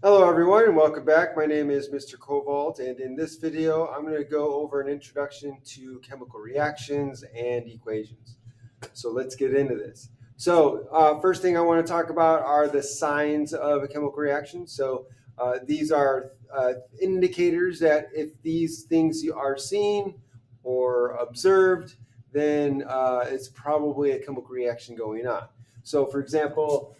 Hello everyone and welcome back. My name is Mr. Cobalt, and in this video I'm going to go over an introduction to chemical reactions and equations. So let's get into this. First thing I want to talk about are the signs of a chemical reaction. These are indicators that if these things are seen or observed, then it's probably a chemical reaction going on. So for example,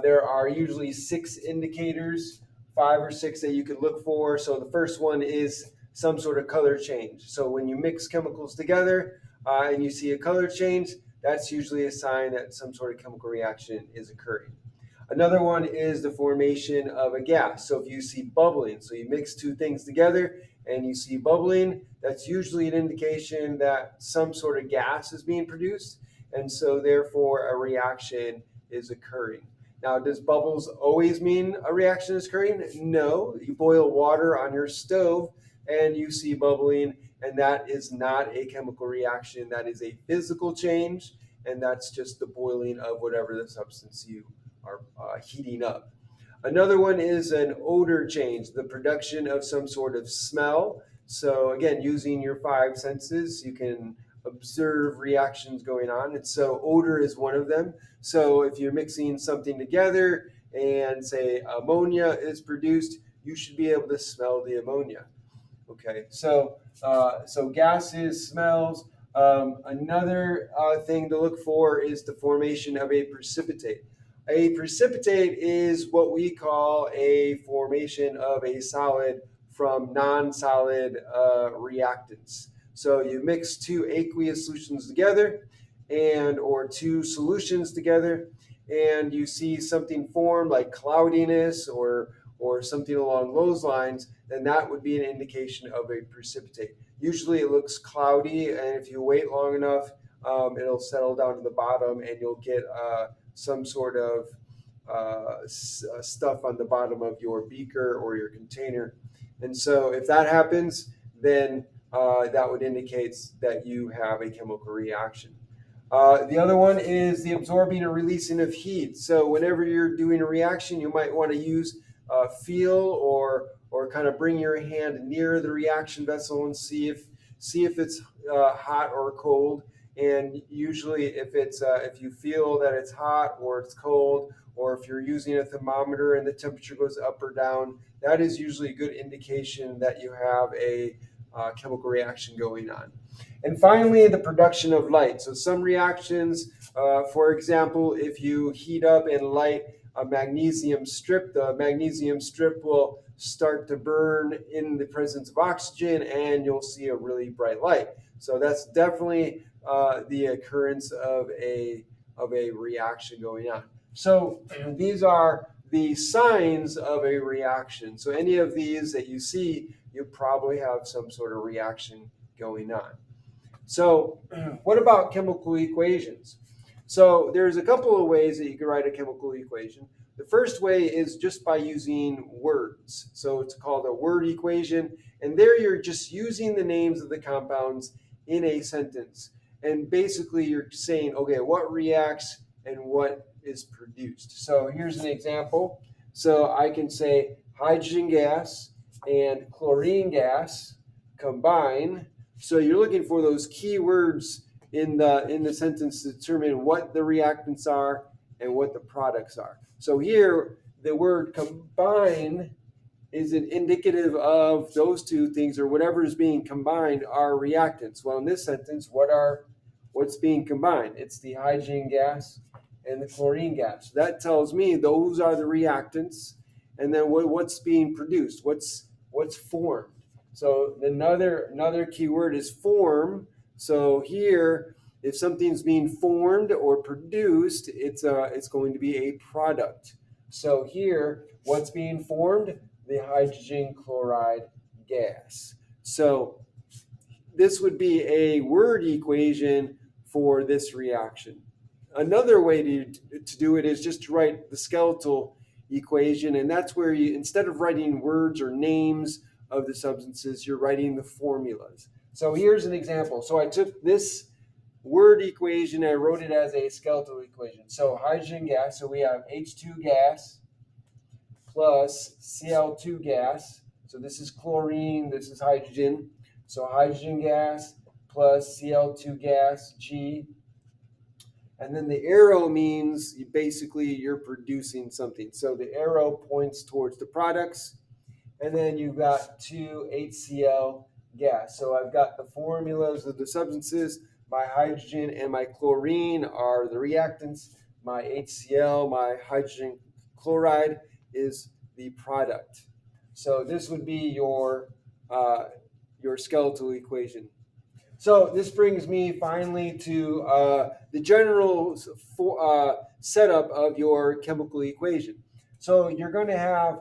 there are usually 6 indicators, 5 or 6 that you could look for. So the first one is some sort of color change. So when you mix chemicals together and you see a color change, that's usually a sign that some sort of chemical reaction is occurring. Another one is the formation of a gas. So if you see bubbling, so you mix two things together and you see bubbling, that's usually an indication that some sort of gas is being produced, and so therefore a reaction is occurring. Now, does bubbles always mean a reaction is occurring? No. You boil water on your stove and you see bubbling, and that is not a chemical reaction. That is a physical change, and that's just the boiling of whatever the substance you are heating up. Another one is an odor change, the production of some sort of smell. So, again, using your 5 senses, you can observe reactions going on. And so, odor is one of them. So, if you're mixing something together and say ammonia is produced, you should be able to smell the ammonia. Okay, so gases, smells. Another thing to look for is the formation of a precipitate. A precipitate is what we call a formation of a solid from non-solid reactants. So you mix two aqueous solutions together, and or two solutions together, and you see something form like cloudiness or something along those lines, then that would be an indication of a precipitate. Usually it looks cloudy, and if you wait long enough, it'll settle down to the bottom and you'll get some sort of stuff on the bottom of your beaker or your container. And so if that happens, then that would indicate that you have a chemical reaction. The other one is the absorbing and releasing of heat. So whenever you're doing a reaction, you might want to use feel or kind of bring your hand near the reaction vessel and see if it's hot or cold. And usually, if you feel that it's hot or it's cold, or if you're using a thermometer and the temperature goes up or down, that is usually a good indication that you have a chemical reaction going on. And finally, the production of light. So some reactions, for example, if you heat up and light a magnesium strip, the magnesium strip will start to burn in the presence of oxygen, and you'll see a really bright light. So that's definitely the occurrence of a reaction going on. So these are the signs of a reaction. So any of these that you see, you probably have some sort of reaction going on. So, what about chemical equations? So, there's a couple of ways that you can write a chemical equation. The first way is just by using words. So, it's called a word equation, and there you're just using the names of the compounds in a sentence. And basically, you're saying, okay, what reacts and what is produced. So, here's an example. So, I can say hydrogen gas and chlorine gas combine. So you're looking for those key words in the sentence to determine what the reactants are and what the products are. So here, the word combine is an indicative of those two things, or whatever is being combined are reactants. Well, in this sentence, what's being combined? It's the hydrogen gas and the chlorine gas. So that tells me those are the reactants, and then what's being produced? What's formed? So another key word is form. So here, if something's being formed or produced, it's going to be a product. So here, what's being formed? The hydrogen chloride gas. So this would be a word equation for this reaction. Another way to do it is just to write the skeletal equation, and that's where you, instead of writing words or names of the substances, you're writing the formulas. So here's an example. So I took this word equation and I wrote it as a skeletal equation. So hydrogen gas, so we have H2 gas plus Cl2 gas. So this is chlorine, this is hydrogen. So hydrogen gas plus Cl2 gas, G. And then the arrow means you're producing something. So the arrow points towards the products. And then you've got 2HCl gas. So I've got the formulas of the substances. My hydrogen and my chlorine are the reactants. My HCl, my hydrogen chloride, is the product. So this would be your skeletal equation. So this brings me finally to the general setup of your chemical equation. So you're going to have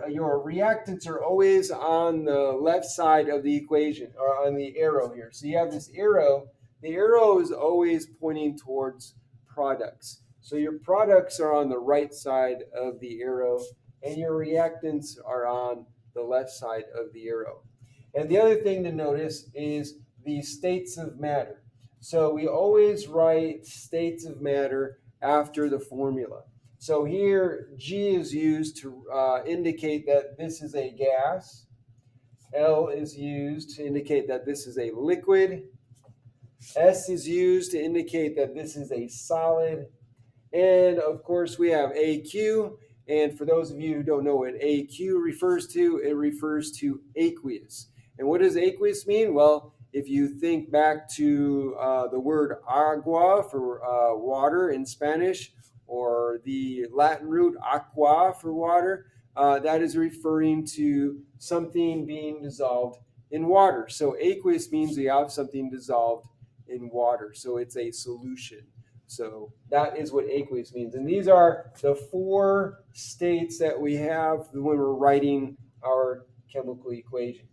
your reactants are always on the left side of the equation, or on the arrow here. So you have this arrow. The arrow is always pointing towards products. So your products are on the right side of the arrow, and your reactants are on the left side of the arrow. And the other thing to notice is the states of matter. So we always write states of matter after the formula. So here, G is used to indicate that this is a gas. L is used to indicate that this is a liquid. S is used to indicate that this is a solid. And of course, we have AQ. And for those of you who don't know what AQ refers to, it refers to aqueous. And what does aqueous mean? Well, if you think back to the word agua for water in Spanish, or the Latin root aqua for water, that is referring to something being dissolved in water. So aqueous means we have something dissolved in water. So it's a solution. So that is what aqueous means. And these are the four states that we have when we're writing our chemical equation.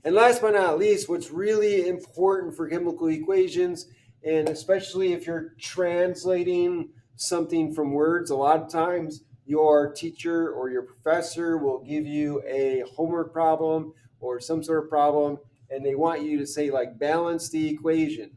And last but not least, what's really important for chemical equations, and especially if you're translating something from words, a lot of times your teacher or your professor will give you a homework problem or some sort of problem, and they want you to say, like, balance the equation.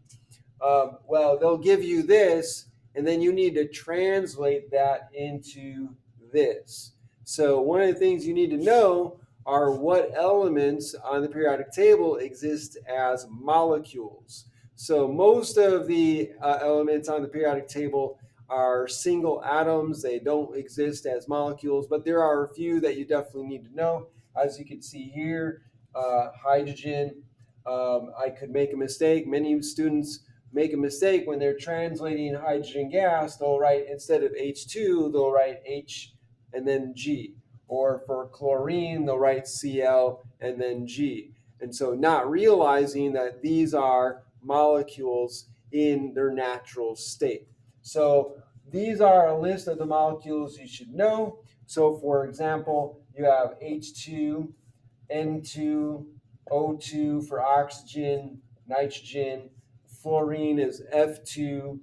Well, they'll give you this, and then you need to translate that into this. So one of the things you need to know are what elements on the periodic table exist as molecules. So most of the elements on the periodic table are single atoms. They don't exist as molecules, but there are a few that you definitely need to know. As you can see here, hydrogen. I could make a mistake. Many students make a mistake when they're translating hydrogen gas. They'll write, instead of H2, they'll write H and then G. Or for chlorine, they'll write Cl and then G. And so not realizing that these are molecules in their natural state. So these are a list of the molecules you should know. So for example, you have H2, N2, O2 for oxygen, nitrogen, fluorine is F2,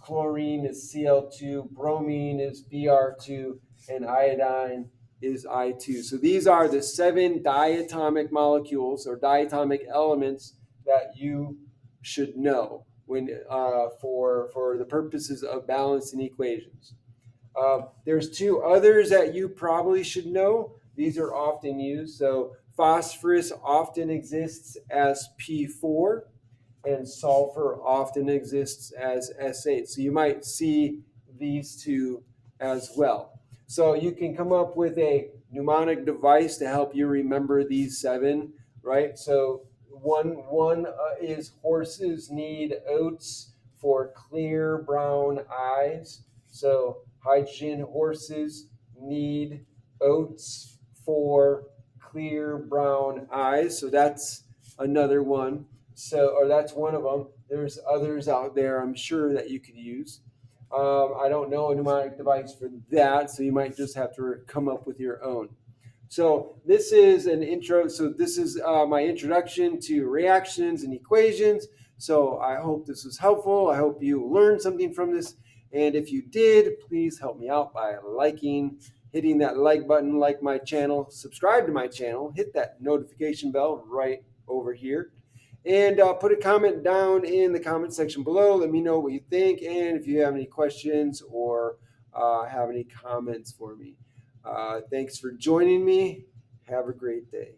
chlorine is Cl2, bromine is Br2, and iodine is I2. So these are the 7 diatomic molecules or diatomic elements that you should know when for the purposes of balancing equations. There's 2 others that you probably should know. These are often used. So phosphorus often exists as P4, and sulfur often exists as S8. So you might see these 2 as well. So you can come up with a mnemonic device to help you remember these 7, right? So one is horses need oats for clear brown eyes. So hydrogen, horses need oats for clear brown eyes. So that's another one. So, or that's one of them. There's others out there, I'm sure, that you could use. I don't know a mnemonic device for that, so you might just have to come up with your own. So this is an intro. So this is my introduction to reactions and equations. So I hope this was helpful. I hope you learned something from this. And if you did, please help me out by liking, hitting that like button, like my channel, subscribe to my channel, hit that notification bell right over here. And put a comment down in the comment section below. Let me know what you think, and if you have any questions or have any comments for me. Thanks for joining me. Have a great day.